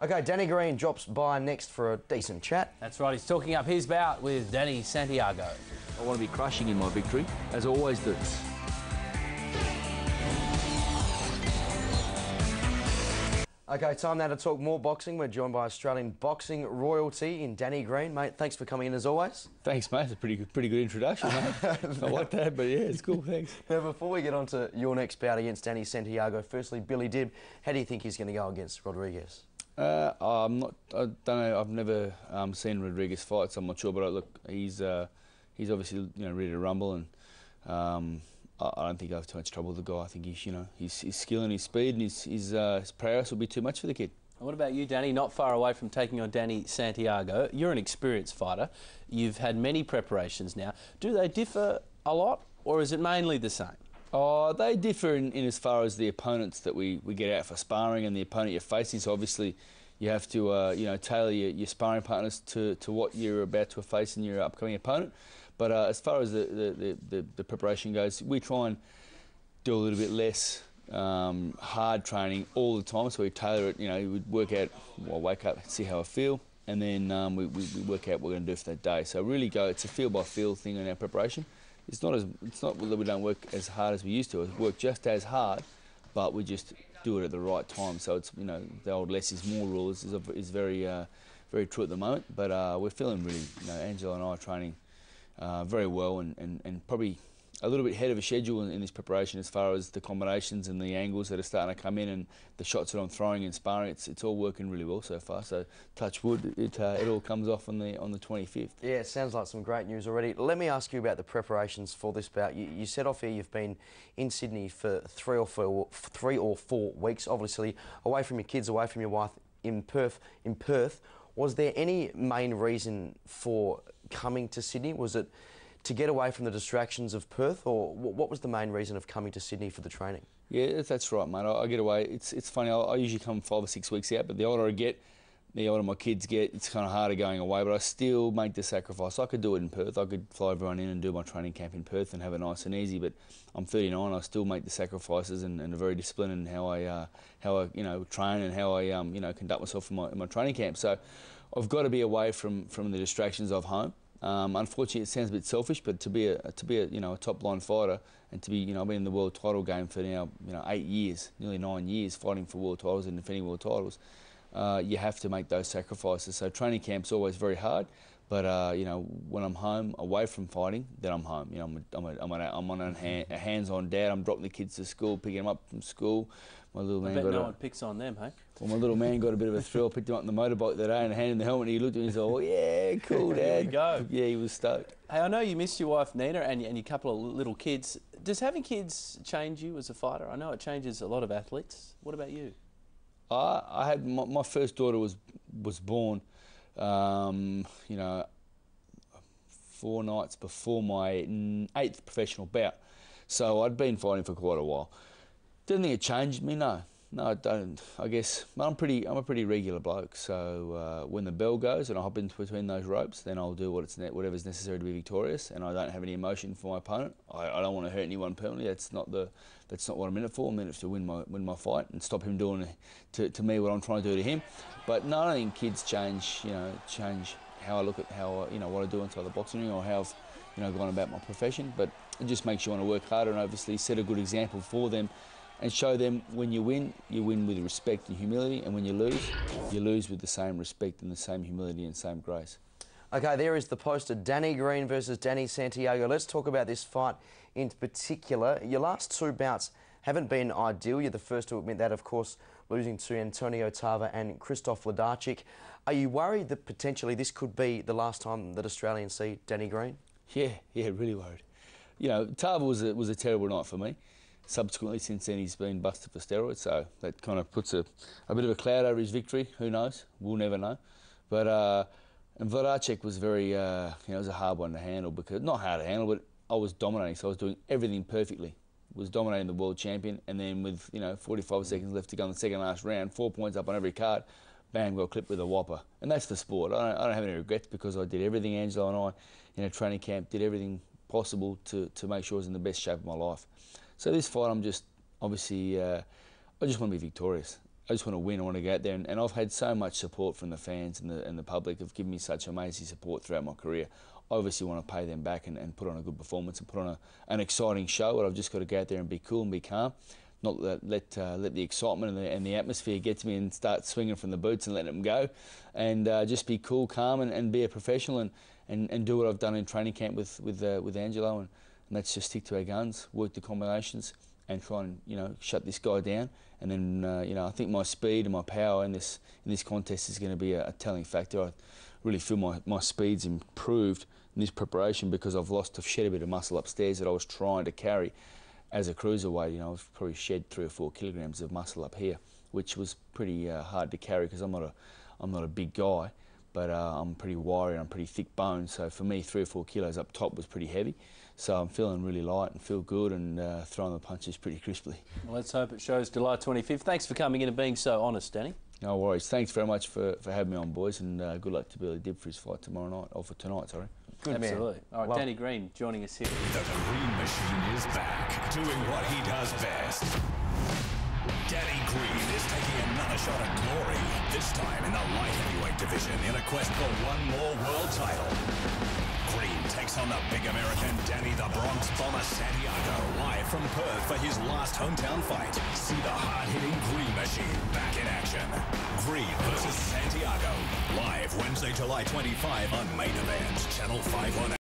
Okay, Danny Green drops by next for a decent chat. That's right, he's talking up his bout with Danny Santiago. I want to be crushing in my victory, as I always do. Okay, time now to talk more boxing. We're joined by Australian boxing royalty in Danny Green. Mate, thanks for coming in as always. Thanks, mate. It's a pretty good introduction, mate. I like that, but yeah, it's cool, thanks. Now, before we get on to your next bout against Danny Santiago, firstly, Billy Dibb, how do you think he's going to go against Rodriguez? I don't know. I've never seen Rodriguez fight, so I'm not sure. But look, he's obviously ready to rumble, and I don't think I have too much trouble with the guy. I think his skill and his speed and his prowess will be too much for the kid. And what about you, Danny? Not far away from taking on Danny Santiago. You're an experienced fighter. You've had many preparations now. Do they differ a lot, or is it mainly the same? Oh, they differ in as far as the opponents that we get out for sparring and the opponent you're facing. So obviously, you have to tailor your sparring partners to what you're about to face in your upcoming opponent. But as far as the preparation goes, we try and do a little bit less hard training all the time. So we tailor it. We work out. I wake up, see how I feel, and then we work out what we're going to do for that day. So really it's a feel by feel thing in our preparation. It's not that we don't work as hard as we used to. We work just as hard, but we just do it at the right time. So it's the old less is more rule is very very true at the moment. But we're feeling really Angela and I are training very well and probably a little bit ahead of a schedule in this preparation as far as the combinations and the angles that are starting to come in and the shots that I'm throwing and sparring. It's all working really well so far. So touch wood, it all comes off on the 25th. Yeah, it sounds like some great news already. Let me ask you about the preparations for this bout. You said off here you've been in Sydney for three or four weeks, obviously away from your kids, away from your wife in Perth. Was there any main reason for coming to Sydney? Was it to get away from the distractions of Perth, or what was the main reason of coming to Sydney for the training? Yeah, that's right, mate. I get away. It's funny. I usually come 5 or 6 weeks out, but the older I get, the older my kids get, it's kind of harder going away. But I still make the sacrifice. I could do it in Perth. I could fly everyone in and do my training camp in Perth and have it nice and easy. But I'm 39. I still make the sacrifices and are very disciplined in how I train and how I conduct myself in my training camp. So I've got to be away from the distractions of home. Unfortunately, it sounds a bit selfish, but to be a top line fighter and to be I've been in the world title game for now 8 years, nearly 9 years, fighting for world titles and defending world titles. You have to make those sacrifices. So training camp's always very hard, but when I'm home away from fighting, then I'm home. I'm on a hands-on dad. I'm dropping the kids to school, picking them up from school. My little man no one picks on them, hey? Well, my little man got a bit of a thrill, picked him up on the motorbike that day and handed him the helmet, and he looked at me and said, "Oh yeah, cool, Dad." There you go. Yeah, he was stoked. Hey, I know you missed your wife Nina and your couple of little kids. Does having kids change you as a fighter? I know it changes a lot of athletes. What about you? I had my first daughter was born, 4 nights before my 8th professional bout, so I'd been fighting for quite a while. Didn't think it changed me, no, I don't. I guess I'm a pretty regular bloke. So when the bell goes and I hop in between those ropes, then I'll do whatever's necessary to be victorious, and I don't have any emotion for my opponent. I don't want to hurt anyone permanently. That's not what I'm in it for. I'm in it to win my fight and stop him doing to me what I'm trying to do to him. But no, I don't think kids change how I look at what I do inside the boxing ring or how I've gone about my profession. But it just makes you want to work harder and obviously set a good example for them. And show them when you win with respect and humility, and when you lose with the same respect and the same humility and same grace. Okay, there is the poster, Danny Green versus Danny Santiago. Let's talk about this fight in particular. Your last 2 bouts haven't been ideal. You're the first to admit that, of course, losing to Antonio Tava and Krzysztof Wlodarczyk. Are you worried that potentially this could be the last time that Australians see Danny Green? Yeah, really worried. Tava was a terrible night for me. Subsequently, since then, he's been busted for steroids, so that kind of puts a bit of a cloud over his victory. Who knows? We'll never know. But and Wlodarczyk was very, it was a hard one to handle, because not hard to handle, but I was dominating, so I was doing everything perfectly. Was dominating the world champion, and then with 45 seconds left to go in the second last round, 4 points up on every card, bam, got clipped with a whopper. And that's the sport. I don't have any regrets, because I did everything. Angela and I, in a training camp, did everything possible to make sure I was in the best shape of my life. So this fight, I'm just obviously, I just want to be victorious. just want to win. I want to go out there, and I've had so much support from the fans and the public have given me such amazing support throughout my career. I obviously want to pay them back and put on a good performance and put on an exciting show. But I've just got to go out there and be cool and be calm, not let the excitement and the atmosphere get to me and start swinging from the boots and letting them go, and just be cool, calm, and be a professional and do what I've done in training camp with Angelo, and that's just stick to our guns, work the combinations, and try and shut this guy down. And then I think my speed and my power in this contest is going to be a telling factor. I really feel my speed's improved in this preparation because I've shed a bit of muscle upstairs that I was trying to carry as a cruiserweight. I've probably shed 3 or 4 kilograms of muscle up here, which was pretty hard to carry because I'm not a big guy, but I'm pretty wiry and I'm pretty thick boned. So for me, 3 or 4 kilos up top was pretty heavy. So I'm feeling really light and feel good and throwing the punches pretty crisply. Well, let's hope it shows July 25th. Thanks for coming in and being so honest, Danny. No worries. Thanks very much for having me on, boys, and good luck to Billy Dibb for his fight tomorrow night, or for tonight, sorry. Good Absolutely. Man. All right, Danny Green joining us here. The Green Machine is back, doing what he does best. Danny Green is taking another shot at glory, this time in the light heavyweight division in a quest for one more world title. Green takes on the big American Danny the Bronx Bomber Santiago, live from Perth for his last hometown fight. See the hard-hitting Green Machine back in action. Green versus Santiago, live Wednesday, July 25 on Main Event, Channel 518.